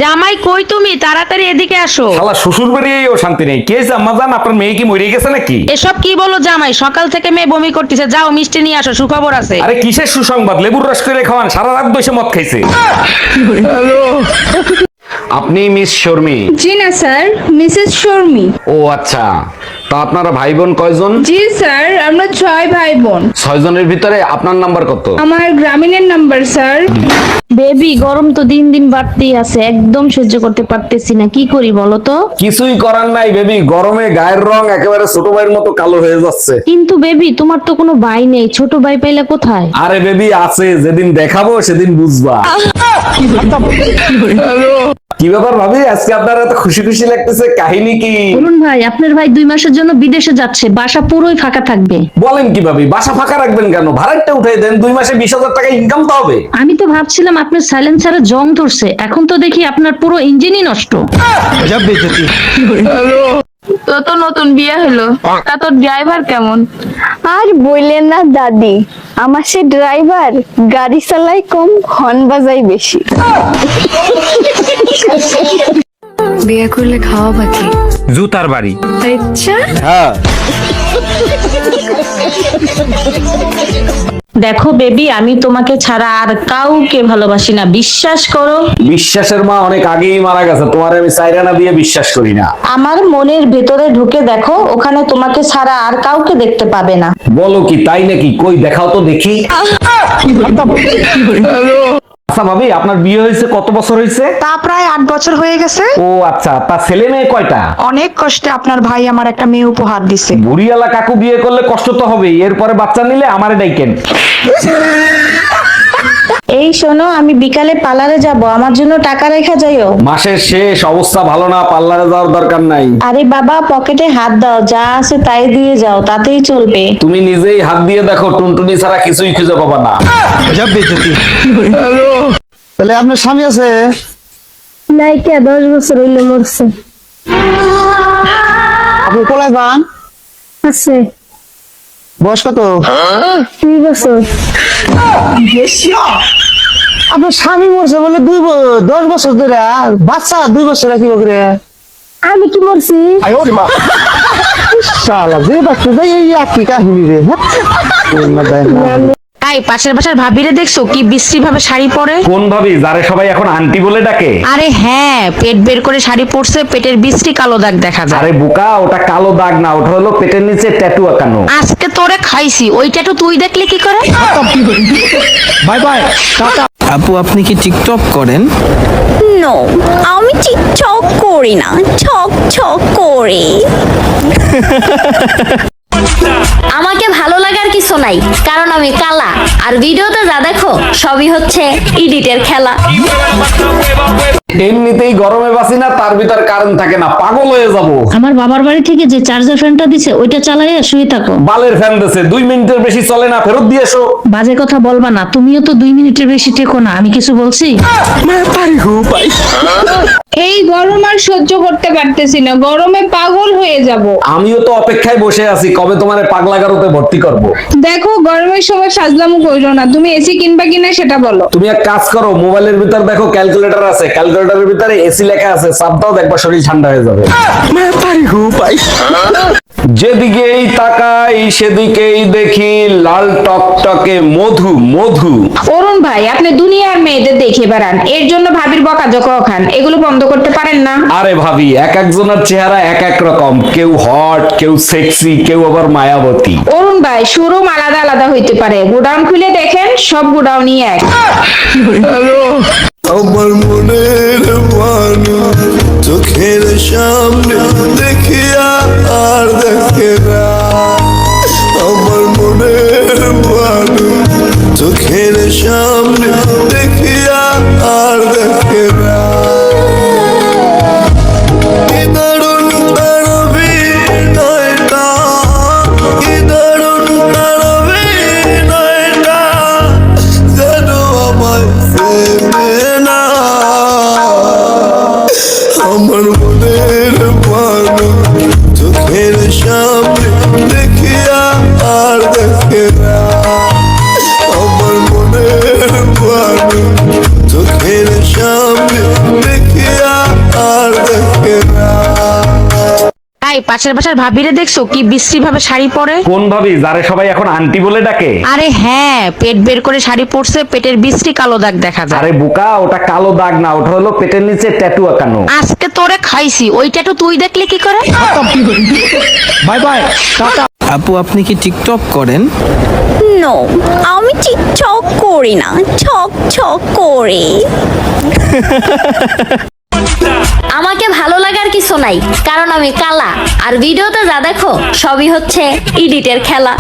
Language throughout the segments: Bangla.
জামাই কই তুমি? তাড়াতাড়ি এদিকে আসো। শালা শ্বশুর বাড়িও শান্তি নেই। কে আম্মা জান, আপনার মেয়ে কি মরে গেছে নাকি? এসব কি বলো জামাই? সকাল থেকে মেয়ে বমি করতেছে, যাও মিষ্টি নিয়ে আসো, সুখবর আছে। আরে কিসের সুসংবাদ? লেবুর রস করে খাওয়ান, সারা রাত বসে মদ খাইছে। আপনি মিস শর্মি? জি না স্যার, মিসেস শর্মি। ও আচ্ছা, তা আপনারা ভাই বোন কয়জন? জি স্যার, আমরা 6 ভাই বোন। 6 জনের ভিতরে আপনার নাম্বার কত? আমার গ্রামীণের নাম্বার স্যার। বেবি, গরম তো দিন দিন বাড়তেই আছে, একদম সহ্য করতে পারতেছি না, কি করি বলো তো? কিছুই করার নাই বেবি, গরমে গায়ের রং একেবারে ছোট ভাইয়ের মতো কালো হয়ে যাচ্ছে। কিন্তু বেবি, তোমার তো কোনো ভাই নেই, ছোট ভাই পাইলে কোথায়? আরে বেবি আছে, যেদিন দেখাবো সেদিন বুঝবা। কি ব্যাপার ভাবি, আজকে আপনার এত খুশি খুশি লাগতেছে, কাহিনী কি? বলুন ভাই, আপনার ভাই 2 মাসের জন্য বিদেশে যাচ্ছে, বাসা পুরোই ফাঁকা থাকবে। বলেন কি ভাবি, বাসা ফাঁকা রাখবেন কেন? ভাড়াটা উঠাই দেন, 2 মাসে 20,000 টাকা ইনকাম তো হবে। আমি তো ভাবছিলাম আপনার সাইলেন্সারে জং ধরছে, এখন তো দেখি আপনার পুরো ইঞ্জিনই নষ্ট। তো তো নতুন বিয়ে হলো, তা তোর ড্রাইভার কেমন? আর বললেন না দাদি, আমার সে ড্রাইভার গাড়ি চালাই কম, হর্ন বাজাই বেশি। বিয়ে করলে খাওয়া বাকি জুতার বাড়ি। আচ্ছা, দেখো বেবি, আমি তোমাকে ছাড়া আর কাউকে ভালোবাসি না, বিশ্বাস করো। বিশ্বাসের মা অনেক আগেই মারা গেছে, তোমার আমি চাইরানা দিয়ে বিশ্বাস করি না। আমার মনের ভেতরে ঢুকে দেখো, ওখানে তোমাকে ছাড়া আর কাউকে দেখতে পাবে না। বলো কি, তাই নাকি? কই দেখাও তো দেখি। আচ্ছা ভাবি, আপনার বিয়ে হয়েছে কত বছর হয়েছে? তা প্রায় 8 বছর হয়ে গেছে। ও আচ্ছা, তা ছেলে মেয়ে কয়টা? অনেক কষ্টে আপনার ভাই আমার একটা মেয়ে উপহার দিছে। বুড়িয়ালা কাকু বিয়ে করলে কষ্ট তো হবেই, এরপরে বাচ্চা নিলে আমারে ডাইকেন। এই শোনো, আমি বিকালে পার্লারে যাব, আমার জন্য টাকা রেখা যাইও। মাসের শেষ, অবস্থা ভালো না, পার্লারে যাওয়ার দরকার নাই। আরে বাবা, পকেটে হাত দাও, যা আছে তাই দিয়ে যাও, তাতেই চলবে। তুমি নিজেই হাত দিয়ে দেখো, টুনটুনি ছাড়া কিছুই খুঁজে পাবা না। তাহলে আপনার স্বামী আছে? নাইকা 10 বছর হইলে মরছে। আপনি কোলায় পান? আছে বয়স কত? 2 বছর। আপনার স্বামী মরছে বলে 10 বছর ধরে, আর বাচ্চা 2 বছর কি করে? আমি কি মরছি? শালা যে বাচ্চা দেয় এই একই কাহিনী রে। এই পাশের বাসার ভাবিরে দেখছো কি বিশ্রী ভাবে শাড়ি পরে? কোন ভাবি, যারে সবাই এখন আন্টি বলে ডাকে? আরে হ্যাঁ, পেট বের করে শাড়ি পরছে, পেটের বিশ্রী কালো দাগ দেখা যায়। আরে বোকা, ওটা কালো দাগ না, ওটা হলো পেটের নিচে ট্যাটু আঁকানো। আজকে তোরে খাইছি, ওইটা তো তুই দেখলে কি করে? Bye bye, tata. আপু, আপনি কি টিকটক করেন? নো, আমি টিকটক করি না, ছক ছক করি। আমাকে ভালো লাগার কিছু নাই, কারণ আমি কালা, আর ভিডিওতে যা দেখো সবই হচ্ছে এডিটের খেলা। এমনিতেই গরমে বাসি না, তার ভিতর কারেন্ট থাকে না, পাগল হয়ে যাব। আমার বাবার বাড়ি থেকে যে চার্জার ফ্যানটা দিছে, ওইটা চালাইয়া শুয়ে থাকো। বালের ফ্যান দিছে, 2 মিনিটের বেশি চলে না, ফেরত দিয়ে এসো। বাজে কথা বলবা না, তুমিও তো 2 মিনিটের বেশি টেকো না, আমি কিছু বলছি? এই গরম আর সহ্য করতে পারতেছি না, গরমে পাগল হয়ে যাব। আমিও তো অপেক্ষায় বসে আছি, কবে তোমারে পাগলা গারোতে ভর্তি করব। দেখো, গরমের সময় সাজলামু করো না, তুমি এসি কিনবা কিনা সেটা বলো। তুমি এক কাজ করো, মোবাইলের ভিতর দেখো ক্যালকুলেটর আছে, ক্যালকুলেটরের ভিতরে এসি লেখা আছে, চাপ দাও, দেখবা শরীর ঠান্ডা হয়ে যাবে। যেদিকেই তাকাই সেদিকেই দেখি লাল টকটকে মধু মধু। অরুণ ভাই, আপনি দুনিয়ার মেয়েদের দেখে বেড়ান, এর জন্য ভাবির বকাঝকা খান, এগুলো বন্ধ করতে পারেন না? আরে ভাবি, এক একজনের চেহারা এক এক রকম, কেউ হট, কেউ সেক্সি, কেউ আবার মায়াবতী। অরুণ ভাই, শোরুম আলাদা আলাদা হইতে পারে, গোডাউন খুলে দেখেন, সব গোডাউনই এক। আমার মনের মানুষ চোখের সামনে দেখিয়া আর দেখে না, আমার মনের মানুষ চোখের সামনে দেখিয়া আর দেখে না। কি দারুণ তার অভিনয়টা, কি দারুণ তার অভিনয়টা, যেন আমায় চেনে না। আমার মনের মানুষ চোখের সামনে দেখিয়া আর দেখে না, আমার মনের মানুষ এই পাশের বাসার ভাবিরে দেখছো কি বিশ্রী ভাবে শাড়ি পরে? কোন ভাবি যারে সবাই এখন আন্টি বলে ডাকে? আরে হ্যাঁ, পেট বের করে শাড়ি পরছে, পেটের বিশ্রী কালো দাগ দেখা যায়। আরে বোকা, ওটা কালো দাগ না, ওটা হলো পেটের নিচে ট্যাটু আঁকানো। আজকে তোরে খাইছি, ওইটা তো তুই দেখলে কি করে? Bye bye, tata. আপু আপনি কি টিকটক করেন? নো, আমি টিকটক করি না, ছক ছক করি। আমাকে ভালো লাগার কিছু নাই, কারণ আমি কালা, আর ভিডিওতে যা দেখো সবই হচ্ছে এডিটের খেলা।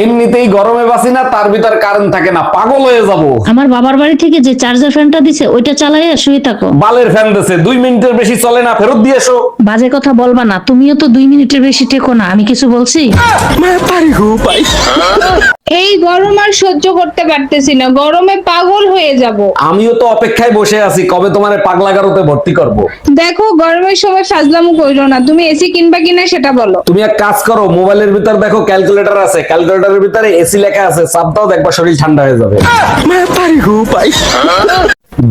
এমনিতেই গরমে বাসি না, তার ভিতর কারেন্ট থাকে না, পাগল হয়ে যাব। আমার বাবার বাড়ি থেকে যে চার্জার ফ্যানটা দিছে ওইটা চালাইয়া শুয়ে থাকো। বালের ফ্যান দিছে, 2 মিনিটের বেশি চলে না, ফেরত দিয়ে এসো। বাজে কথা বলবা না, তুমিও তো 2 মিনিটের বেশি টেকো না, আমি কিছু বলছি? এই গরম আর সহ্য করতে পারতেছি না, গরমে পাগল হয়ে যাব। আমিও তো অপেক্ষায় বসে আছি, কবে তোমারে পাগলাগারোতে ভর্তি করব। দেখো গরমের সময় সাজলামু কইরো না, তুমি এসি কিনবা কিনা সেটা বলো। তুমি এক কাজ করো, মোবাইলের ভিতর দেখো ক্যালকুলেটর আছে, ক্যালকুলেটরের ভিতরে এসি লেখা আছে, চাপ দাও, দেখবা শরীর ঠান্ডা হয়ে যাবে।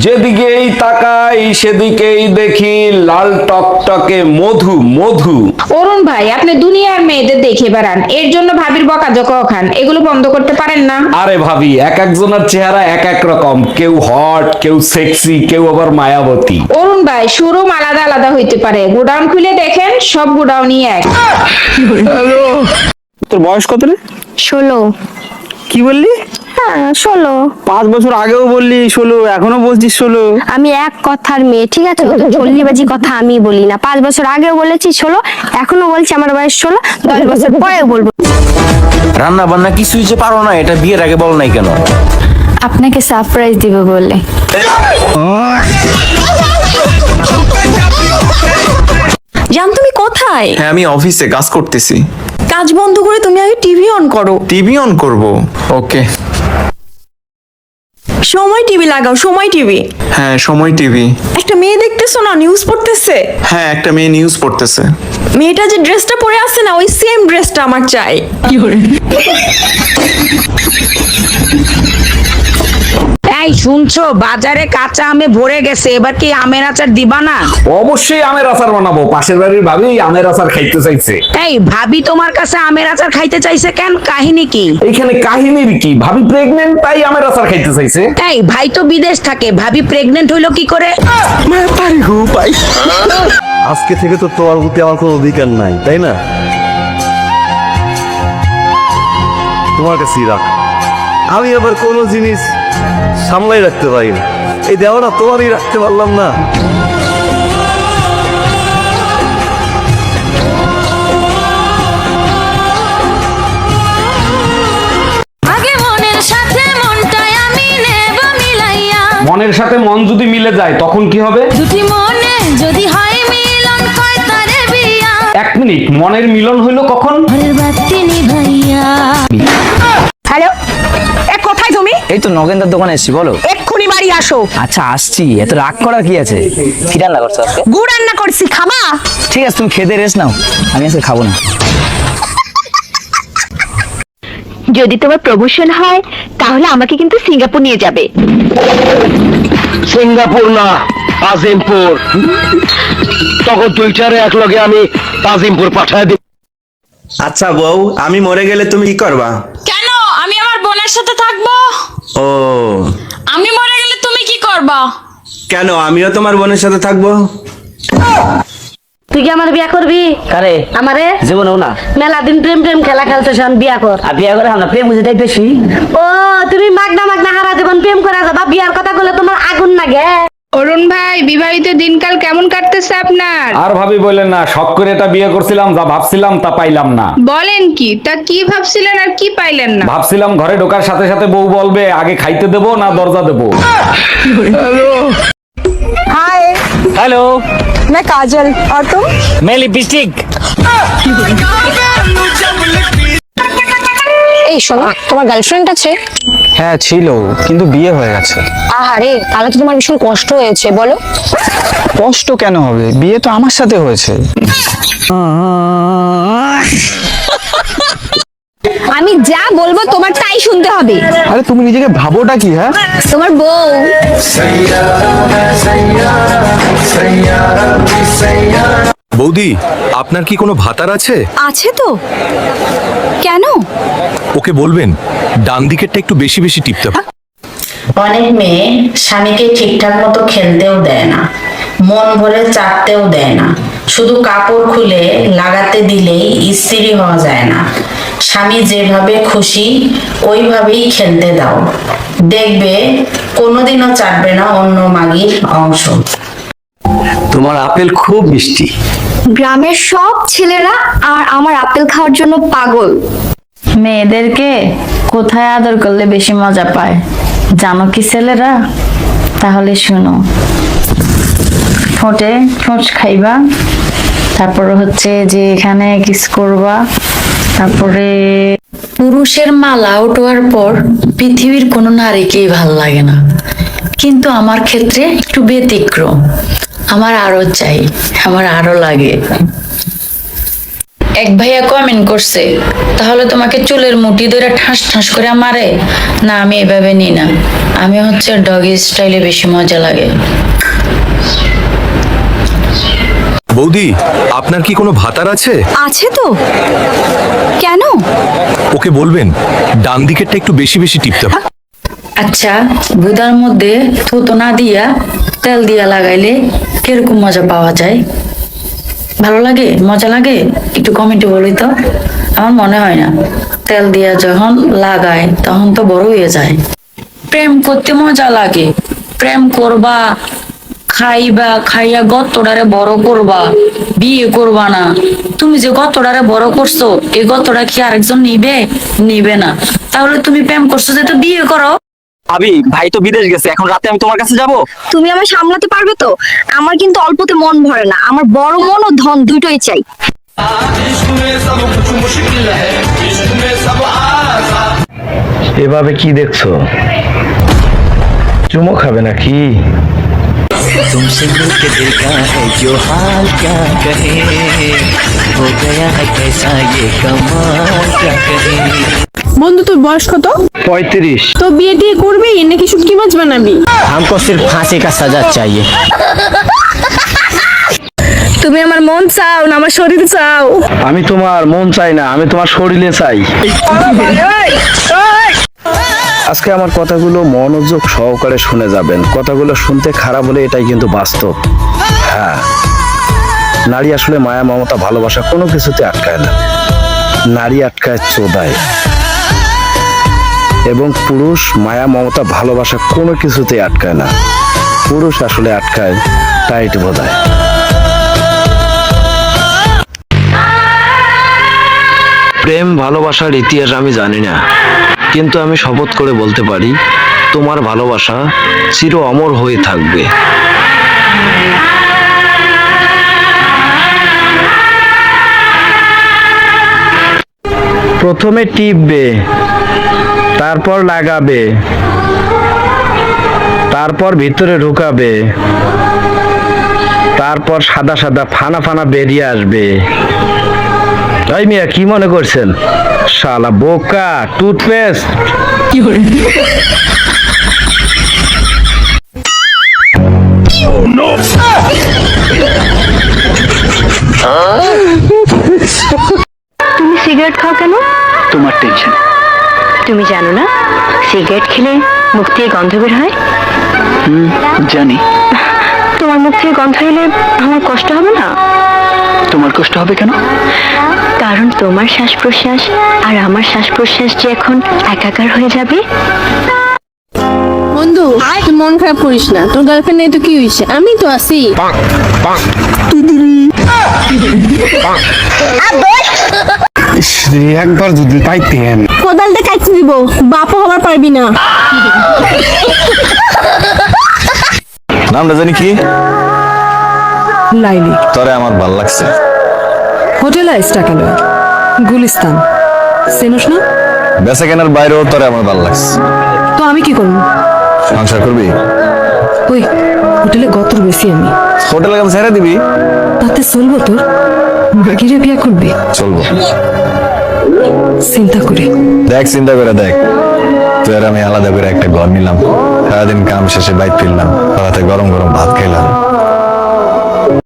যেদিকেই তাকাই সেদিকেই দেখি লাল টকটকে মধু মধু। অরুণ ভাই, আপনি দুনিয়ার মেয়েদের দেখে বেড়ান, এর জন্য ভাবির বকাঝকা খান, এগুলো বন্ধ করতে পারেন না? আরে ভাবি, এক একজনের চেহারা এক এক রকম, কেউ হট, কেউ সেক্সি, কেউ আবার মায়াবতী। অরুণ ভাই, শোরুম আলাদা আলাদা হইতে পারে, গোডাউন খুলে দেখেন, সব গোডাউনই এক। তোর বয়স কত রে? 16। কি বললি? হ্যাঁ 16। 5 বছর আগেও বললি 16, এখনো বলছিস 16। আমি এক কথার মেয়ে, ঠিক আছে? চল্লিবাজি কথা আমি বলি না। 5 বছর আগেও বলেছি 16, এখনো বলছি আমার বয়স 16, 10 বছর পরেও বলবো। রান্না বান্না কিছুই যে পারো না, এটা বিয়ের আগে বল নাই কেন? আপনাকে সারপ্রাইজ দিব বলে। জান, তুমি কোথায়? হ্যাঁ আমি অফিসে কাজ করতেছি। কাজ বন্ধ করে তুমি আগে টিভি অন করো। টিভি অন করব? ওকে। সময় টিভি লাগাও, সময় টিভি। হ্যাঁ সময় টিভি। একটা মেয়ে দেখতেছো না, নিউজ পড়তেছে? হ্যাঁ একটা মেয়ে নিউজ পড়তেছে। মেয়েটা যে ড্রেসটা পরে আছে না, ওই সেম ড্রেসটা আমার চাই। এই শুনছো, বাজারে কাঁচা আমে ভরে গেছে, এবার কি আমের আচার দিবা না? অবশ্যই আমের আচার বানাবো, পাশের বাড়ির ভাবি আমের আচার খাইতে চাইছে। এই ভাবি তোমার কাছে আমের আচার খাইতে চাইছে কেন? কাহিনী কি? এইখানে কাহিনীর কি? ভাবি প্রেগনেন্ট, তাই আমের আচার খাইতে চাইছে। এই ভাই তো বিদেশ থাকে, ভাবি প্রেগনেন্ট হইলো কি করে? আজকে থেকে তো তোমার প্রতি আমার কোনো অধিকার নাই, তাই না? তোমার কাছেই রাখ। আমি আবার কোনো জিনিস সামলাই রাখতে পারি না। এই দেওয়াটা তোমারই রাখতে পারলাম না। আগে মনের সাথে মনটাই আমি নেব মিলাইয়া, মনের সাথে মন যদি মিলে যায় তখন কি হবে? দুটি মনে যদি হয় মিলন, হয় তারে বিয়া। 1 মিনিট, মনের মিলন হইলো কখন? ঘরের বাতি নিভাইয়া। হ্যালো, এ কোথায় তুমি? এই তো নগেন্দার দোকানে এসেছি, বলো। এক্ষুনি বাড়ি আসো। আচ্ছা আসছি, এত রাগ করার কি আছে? কি রান্না করছো আজকে? গুড় রান্না করছি, খাবা? ঠিক আছে তুমি খেতে রেস্ট নাও, আমি আজকে খাবো না। যদি তোমার প্রমোশন হয় তাহলে আমাকে কিন্তু সিঙ্গাপুর নিয়ে যাবে। সিঙ্গাপুর না, আজিমপুর। তখন দুইটারে এক লগে আমি আজিমপুর পাঠায় দিই। আচ্ছা বউ, আমি মরে গেলে তুমি কি করবা? কেন? আমি আমার বোনের সাথে থাকবো। ও আমি মরে গেলে তুমি কি করবা? কেন, আমিও তোমার বোনের সাথে থাকবো। তুই কি আমার বিয়া করবি? কারে? আমারে জীবনেও না। মেলা দিন প্রেম প্রেম খেলা খেলতেছ, বিয়া কর। আর বিয়ে করে আমরা প্রেম বুঝেটাই বেশি। ও তুমি মাগনা মাগনা হারা জীবন প্রেম করা যাবা, বিয়ার কথা বলে তোমার আগুন লাগে। অরুণ ভাই, বিবাহিত দিনকাল কেমন কাটতেছে আপনার? আর ভাবি বললেন না, শখ করে এটা বিয়ে করছিলাম, যা ভাবছিলাম তা পাইলাম না। বলেন কি? তা কি ভাবছিলেন আর কি পাইলেন না? ভাবছিলাম ঘরে ঢোকার সাথে সাথে বউ বলবে আগে খাইতে দেবো না দরজা দেবো। हाय, हेलो, मैं काजल, और तुम? मैं लिपस्टिक। এই শোনো, তোমার গার্লফ্রেন্ড আছে? হ্যাঁ ছিল, কিন্তু বিয়ে হয়ে গেছে। আহারে, তাহলে তো তোমার ভীষণ কষ্ট হয়েছে, বলো। কষ্ট কেন হবে, বিয়ে তো আমার সাথে হয়েছে। আমি যা বলবো তোমার তাই শুনতে হবে। আরে তুমি নিজেকে ভাবোটা কি? হ্যাঁ তোমার বউ। বৌদি, আপনার কি কোনো ভাতার আছে? আছে তো, কেন? ওকে বলবেন ডান দিকেরটা একটু বেশি বেশি টিপতে হবে। অনেক মেয়ে স্বামীকে ঠিকঠাক মতো খেলতেও দেয় না, মন ভরে চাটতেও দেয় না, শুধু কাপড় খুলে লাগাতে দিলেই ইস্ত্রি হওয়া যায় না। স্বামী যেভাবে খুশি ওইভাবেই খেলতে দাও, দেখবে কোনোদিনও চাটবে না অন্য মাগির অংশ। তোমার আপেল খুব মিষ্টি। গ্রামের সব ছেলেরা আর আমার আপেল খাওয়ার জন্য পাগল। মেয়েদেরকে কোথায় আদর করলে বেশি মজা পায় জানো কি ছেলেরা? তাহলে শুনো, ঠোঁটে ঠোঁট খাইবা, তারপরে হচ্ছে যে এখানে কিস করবা, তারপরে পুরুষের মালা উঠোয়ার পর পৃথিবীর কোনো নারীকেই ভাল লাগে না, কিন্তু আমার ক্ষেত্রে একটু ব্যতিক্রম। আমার আরো চাই, আমার আরো লাগে। এক ভাইয়া কমেন্ট করছে, তাহলে তোমাকে চুলের মুঠি ধরে ঠাস ঠাস করে মারে? না, আমি এভাবে নিই না, আমি হচ্ছে ডগি স্টাইলে বেশি মজা লাগে। বৌদি, আপনার কি কোনো ভাতার আছে? আছে তো, কেন? ওকে বলবেন ডান দিকেরটা একটু বেশি বেশি টিপতে হবে। আচ্ছা, গুদার মধ্যে থুতো না দিয়া তেল দিয়া লাগাইলে কিরকম মজা পাওয়া যায়? ভালো লাগে, মজা লাগে? একটু কমেন্টে বলি তো। আমার মনে হয় না, তেল দিয়া যখন লাগায় তখন তো বড় হয়ে যায়। প্রেম করতে মজা লাগে, প্রেম করবা, খাইবা, খাইয়া গতটারে বড় করবা, বিয়ে করবা না। তুমি যে গতটারে বড় করছো, এই গতটা কি আরেকজন নিবে না? তাহলে তুমি প্রেম করছো যে, তো বিয়ে করো। ভাবি, ভাই তো বিদেশ গেছে, এখন রাতে আমি তোমার কাছে যাব। তুমি আমার সামলাতে পারবে তো? আমার কিন্তু অল্পতে মন ভরে না, আমার বড় মন ও ধন দুটোই চাই। এভাবে কি দেখছো? চুমো খাবে নাকি? तुमसे मिलके दिल का है जो हाल क्या कहे, हो गया है कैसा ये कमाल क्या कहे। বন্ধু, তোর বয়স কত? 35। তো বিয়ে টিয়ে করবি নাকি শুটকি মাছ বানাবি? हमको सिर्फ फांसी का सजा चाहिए। তুমি আমার মন চাও না আমার শরীর চাও? আমি তোমার মন চাই না, আমি তোমার শরীরে চাই। আজকে আমার কথাগুলো মনোযোগ সহকারে শুনে যাবেন। কথাগুলো শুনতে খারাপ হলে এটাই কিন্তু বাস্তব। হ্যাঁ, নারী আসলে মায়া, মমতা, ভালোবাসা কোনো কিছুতে আটকায় না। নারী আটকায় চোদায়, এবং পুরুষ মায়া, মমতা, ভালোবাসা কোনো কিছুতে আটকায় না। পুরুষ আসলে আটকায় টাইট বোধায়। প্রেম ভালোবাসার ইতিহাস আমি জানি না, কিন্তু আমি শপথ করে বলতে পারি তোমার ভালোবাসা চির অমর হয়ে থাকবে। প্রথমে টিপবে, তারপর লাগাবে, তারপর ভিতরে ঢুকাবে, তারপর সাদা সাদা ফানা ফানা বেরিয়ে আসবে। এই মিয়া, কি মনে করছেন? শালা বোকা টুথপেস্ট। কি করে? তুমি সিগারেট খাও কেন? তোমার টেনশন। তুমি জানো না সিগারেট খেলে মুখ থেকে গন্ধ বের হয়? জানি। তোমার মুখ থেকে গন্ধ এলে আমার কষ্ট হবে না? তোমার কষ্ট হবে কেন? কারণ তোমার শ্বাস প্রশ্বাস আর আমার শ্বাস প্রশ্বাস যে এখন একাকার হয়ে যাবে। বন্ধু, তুই মন খারাপ করিস না, তোর গার্লফ্রেন্ড নেই তো কি হয়েছে, আমি তো আছি। একবার যদি পাইতেন। কোদালটা কাটতে দিব, বাপও হবার পারবি না। নামটা জানি কি? লাইলি। তরে আমার ভাল লাগছে। হোটেল আইসটা কেন? গুলিস্তান চেনস না? বেচা কেনার বাইরেও তরে আমার ভাল লাগছে। তো আমি কি করবো? সংসার করবি? ওই হোটেলে গতর বেশি আমি। হোটেলে কাম ছেড়ে দিবি? তাতে চলবো তোর? বাকিরে বিয়া করবি? চলবো। চিন্তা করে দেখ, চিন্তা করে দেখ, তুই আর আমি আলাদা করে একটা ঘর নিলাম, সারাদিন কাম শেষে বাইক ফিরলাম, রাতে গরম গরম ভাত খেলাম,